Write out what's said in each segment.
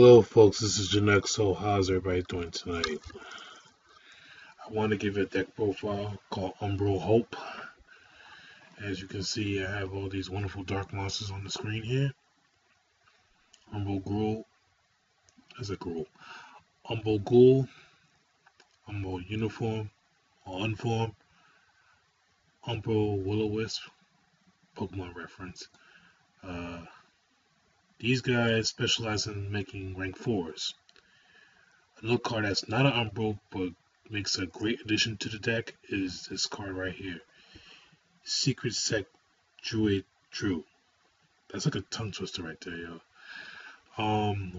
Hello, folks. This is Jynex. So, how's everybody doing tonight? I want to give a deck profile called Umbral Hope. As you can see, I have all these wonderful dark monsters on the screen here. Umbral Ghoul, as a Ghoul. Umbral Ghoul, Umbral Uniform or Unform, Umbral Will-O-Wisp, Pokemon reference. These guys specialize in making rank 4s. Another card that's not an Umbral but makes a great addition to the deck is this card right here. Secret Sect Druid Drew. That's like a tongue twister right there, yo.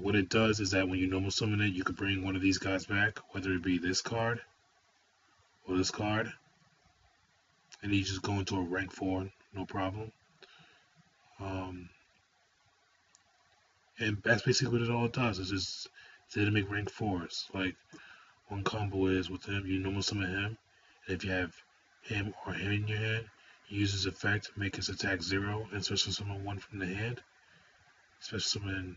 What it does is that when you normal summon it, you can bring one of these guys back, whether it be this card or this card, and you just go into a rank 4, no problem. And that's basically what it all does. It's just there to make rank 4s. Like one combo is with him, you normal summon him, and if you have him or him in your hand, you use his effect, make his attack 0, and special summon 1 from the hand. Special summon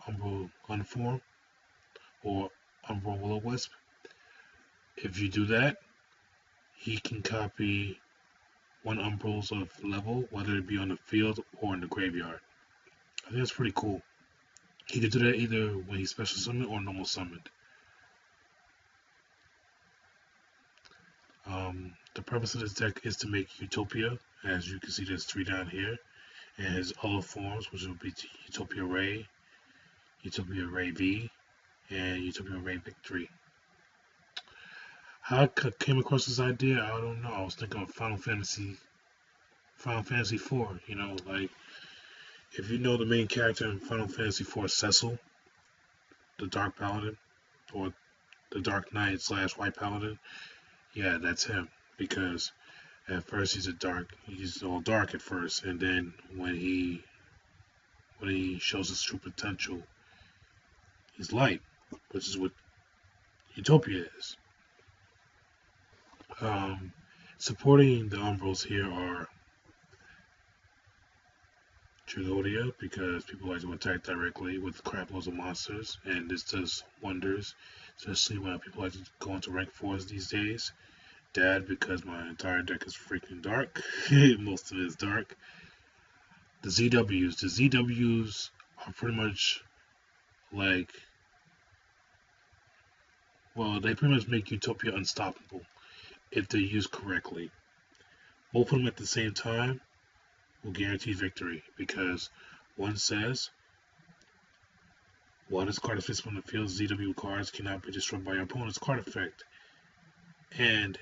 Umbral Unform or Umbral Will-O-Wisp. If you do that, he can copy one Umbrals of level, whether it be on the field or in the graveyard. I think that's pretty cool. He can do that either when he's special summoned or normal summoned. The purpose of this deck is to make Utopia. As you can see, there's 3 down here, and his other forms, which will be Utopia Ray, Utopia Ray V, and Utopia Ray Victory. How I came across this idea, I don't know. I was thinking of Final Fantasy IV. You know, like if you know the main character in Final Fantasy IV, Cecil, the Dark Paladin, or the Dark Knight / White Paladin, yeah, that's him. Because at first he's all dark at first, and then when he shows his true potential, he's light, which is what Utopia is. Supporting the Umbrals here are Trilodia, because people like to attack directly with crap loads of monsters, and this does wonders, especially when people like to go into rank 4s these days. Dad, because my entire deck is freaking dark. Most of it is dark. The ZWs. The ZWs are pretty much like, well, they pretty much make Utopia unstoppable if they're used correctly. Both of them at the same time will guarantee victory, because one says, while this card is placed on the field, ZW cards cannot be destroyed by your opponent's card effect. And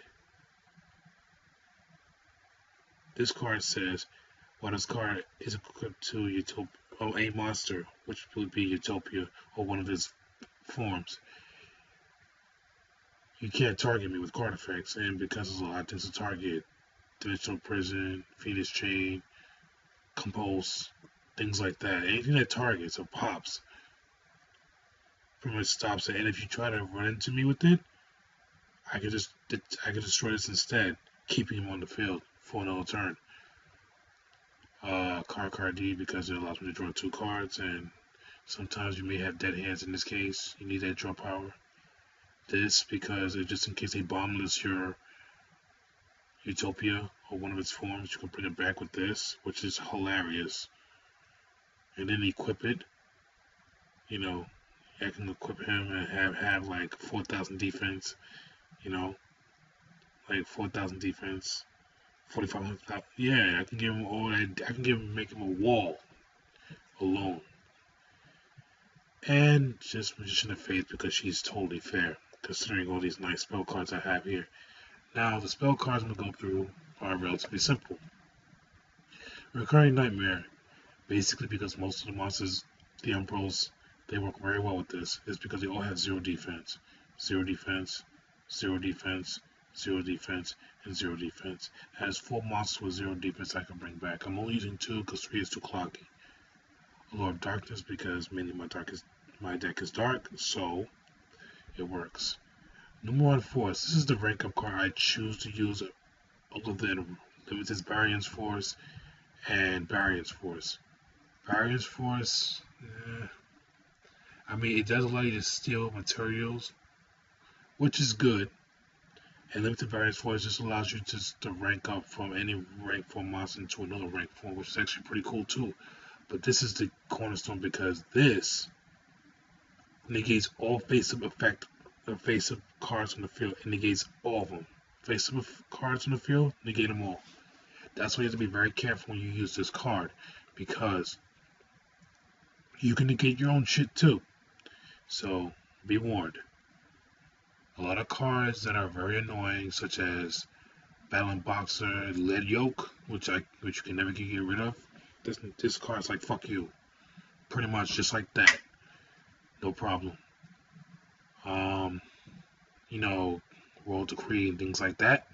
this card says, while this card is equipped to Utopia, or a monster, which would be Utopia or one of its forms, you can't target me with card effects, and because there's a lot of things to target, Dimensional Prison, Phoenix Chain, Compulse, things like that. Anything that targets or pops pretty much stops it. And if you try to run into me with it, I could destroy this instead, keeping him on the field for another turn. Card D, because it allows me to draw 2 cards, and sometimes you may have dead hands. In this case, you need that draw power. This, because just in case they bombless your Utopia or one of its forms, you can bring it back with this, which is hilarious. And then equip it. You know, I can equip him and have like 4,000 defense. You know, like 4,000 defense, 4,500. Yeah, I can give him all that. I can make him a wall alone. And just Magician of Faith, because she's totally fair, considering all these nice spell cards I have here. Now, the spell cards I'm going to go through are relatively simple. Recurring Nightmare, basically because most of the monsters, the Umbrals, they work very well with this, is because they all have 0 defense. 0 defense, 0 defense, 0 defense, and 0 defense. It has 4 monsters with 0 defense I can bring back. I'm only using 2 because 3 is too cloggy. Lord of Darkness, because mainly my deck is dark, so it works. Number 1 Force. This is the rank up card I choose to use other than Limited Variance Force and Variance Force. Variance Force, I mean, it does allow you to steal materials, which is good. And limited variance force just allows you to rank up from any rank 4 monster into another rank 4, which is actually pretty cool too. But this is the cornerstone because this negates all face-up effect, face-up cards on the field. It negates all of them. Face-up cards on the field, negate them all. That's why you have to be very careful when you use this card because you can negate your own shit too. So be warned. A lot of cards that are very annoying, such as Battling Boxer, Lead Yoke, which you can never get rid of. This card's like fuck you, pretty much just like that, no problem. You know, World Decree and things like that,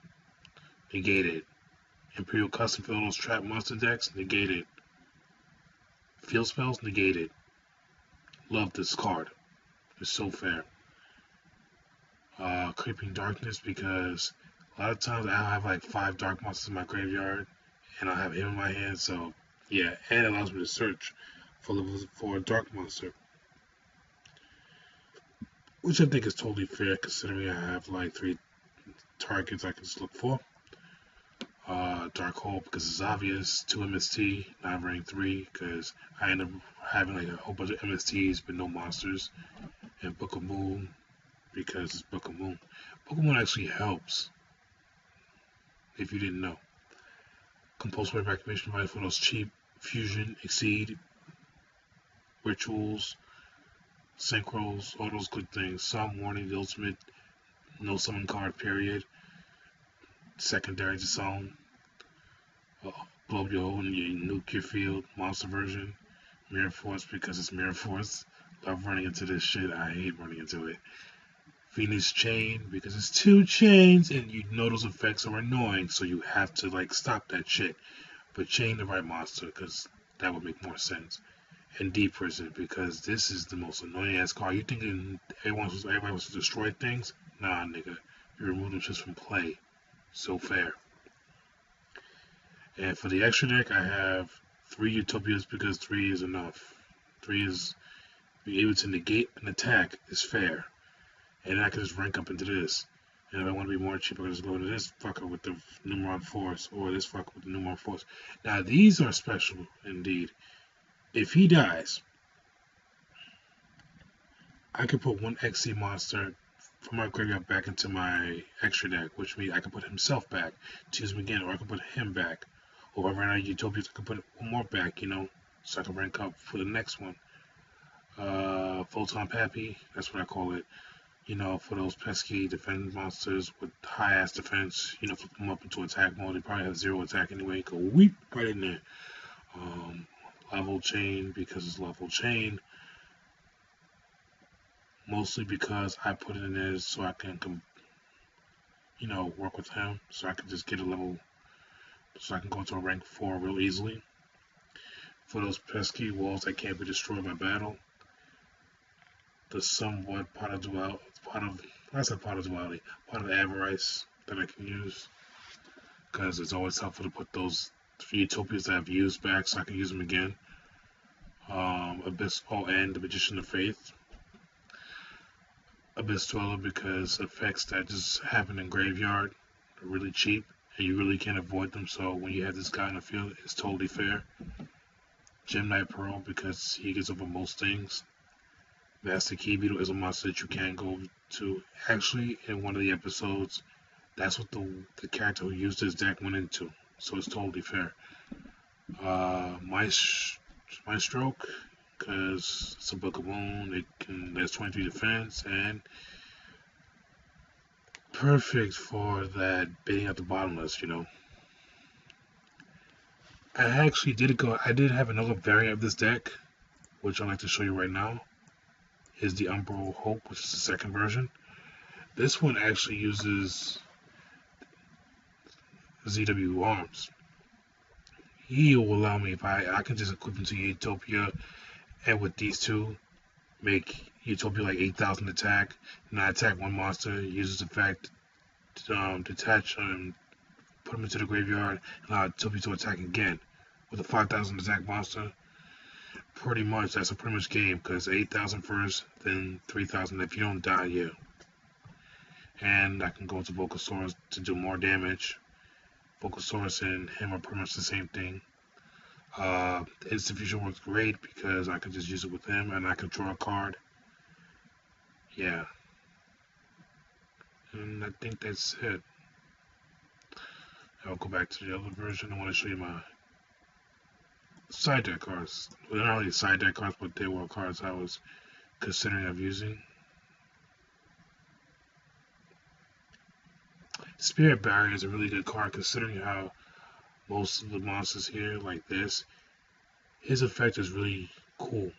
negated. Imperial Custom for those trap monster decks, negated. Field spells, negated. Love this card. It's so fair. Creeping Darkness because a lot of times I'll have like 5 dark monsters in my graveyard and I'll have him in my hand, so yeah, and it allows me to search for a dark monster. Which I think is totally fair considering I have like 3 targets I can just look for. Dark Hole because it's obvious, 2 MST, not rank 3 because I end up having like a whole bunch of MSTs but no monsters. And Book of Moon because it's Book of Moon. Book of Moon actually helps if you didn't know. Compulsory evacuation device for those cheap fusion, exceed, rituals, synchros, all those good things. Some warning, the ultimate, no summon card period. Secondary to summon. Blow up your hole and you nuke your field. Monster version. Mirror Force because it's Mirror Force. Love running into this shit. I hate running into it. Phoenix Chain because it's 2 chains and you know those effects are annoying, so you have to like stop that shit. But chain the right monster because that would make more sense. And Deep Prison because this is the most annoying ass card. You thinking everybody wants to destroy things? Nah, nigga. You remove them just from play. So fair. And for the extra deck, I have 3 Utopias because 3 is enough. 3 is being able to negate an attack is fair. And I can just rank up into this. And if I want to be more cheap, I can just go to this fucker with the Numeron Force or this fucker with the Numeron Force. Now, these are special indeed. If he dies, I can put 1 XC monster from my graveyard back into my extra deck, which means I can put himself back to use him again, or I can put him back. Or if I ran out of Utopias, I can put 1 more back, you know, so I can rank up for the next one. Photon Pappy, that's what I call it. You know, for those pesky defense monsters with high ass defense, you know, flip them up into attack mode. They probably have 0 attack anyway. Go weep right in there. Level Chain because it's Level Chain. Mostly because I put it in there so I can, you know, work with him. So I can just get a level, so I can go to a rank 4 real easily. For those pesky walls that can't be destroyed by battle. The somewhat part of duality, part of Avarice that I can use. Because it's always helpful to put those 3 Utopias that I've used back so I can use them again. Abyss, and the Magician of Faith. Abyss Dweller because effects that just happen in graveyard are really cheap and you really can't avoid them, so when you have this guy in the field, it's totally fair. Gemini Pearl because he gets over most things. Master Key Beetle is a monster that you can go to. Actually, in one of the episodes, that's what the character who used this deck went into, so it's totally fair. My Stroke because it's a Book of Moon. There's 23 defense and perfect for that baiting at the bottomless, you know. I actually I did have another variant of this deck, which I'd like to show you right now. Is the Umbral Hope, which is the second version. This one actually uses ZW Arms. He will allow me, if I can just equip him to Utopia, and with these 2, make Utopia like 8,000 attack, and I attack 1 monster, uses the fact to detach put him into the graveyard, and allow Utopia to attack again with a 5,000 attack monster. pretty much, that's a pretty much game, because 8,000 first, then 3,000 if you don't die, yeah. And I can go to Vocal to do more damage. Vocal and him are pretty much the same thing. Instant Fusion works great because I can just use it with him and I can draw a card. Yeah. And I think that's it. I'll go back to the other version. I want to show you my side deck cards. Well, not really side deck cards, but they were cards I was considering of using. Spirit Barrier is a really good card considering how most of the monsters here, like this, his effect is really cool.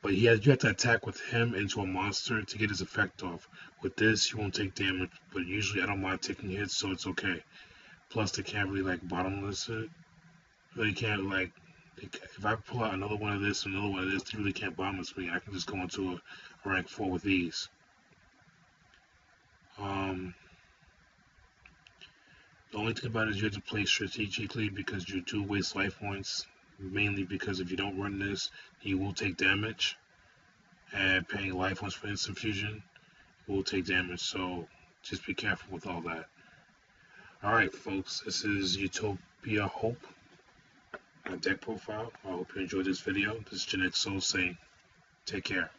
But you have to attack with him into a monster to get his effect off. With this, you won't take damage, but usually I don't mind taking hits, so it's okay. Plus, they can't really like bottomless it. They can't like, if I pull out another one of this and another one of this, they really can't bottomless me. I can just go into a rank 4 with these. The only thing about it is you have to play strategically because you do waste life points. Mainly because if you don't run this, you will take damage. And paying life points for instant fusion will take damage. So just be careful with all that. Alright, folks, this is Utopia Hope, my deck profile. I hope you enjoyed this video. This is Jynex saying, take care.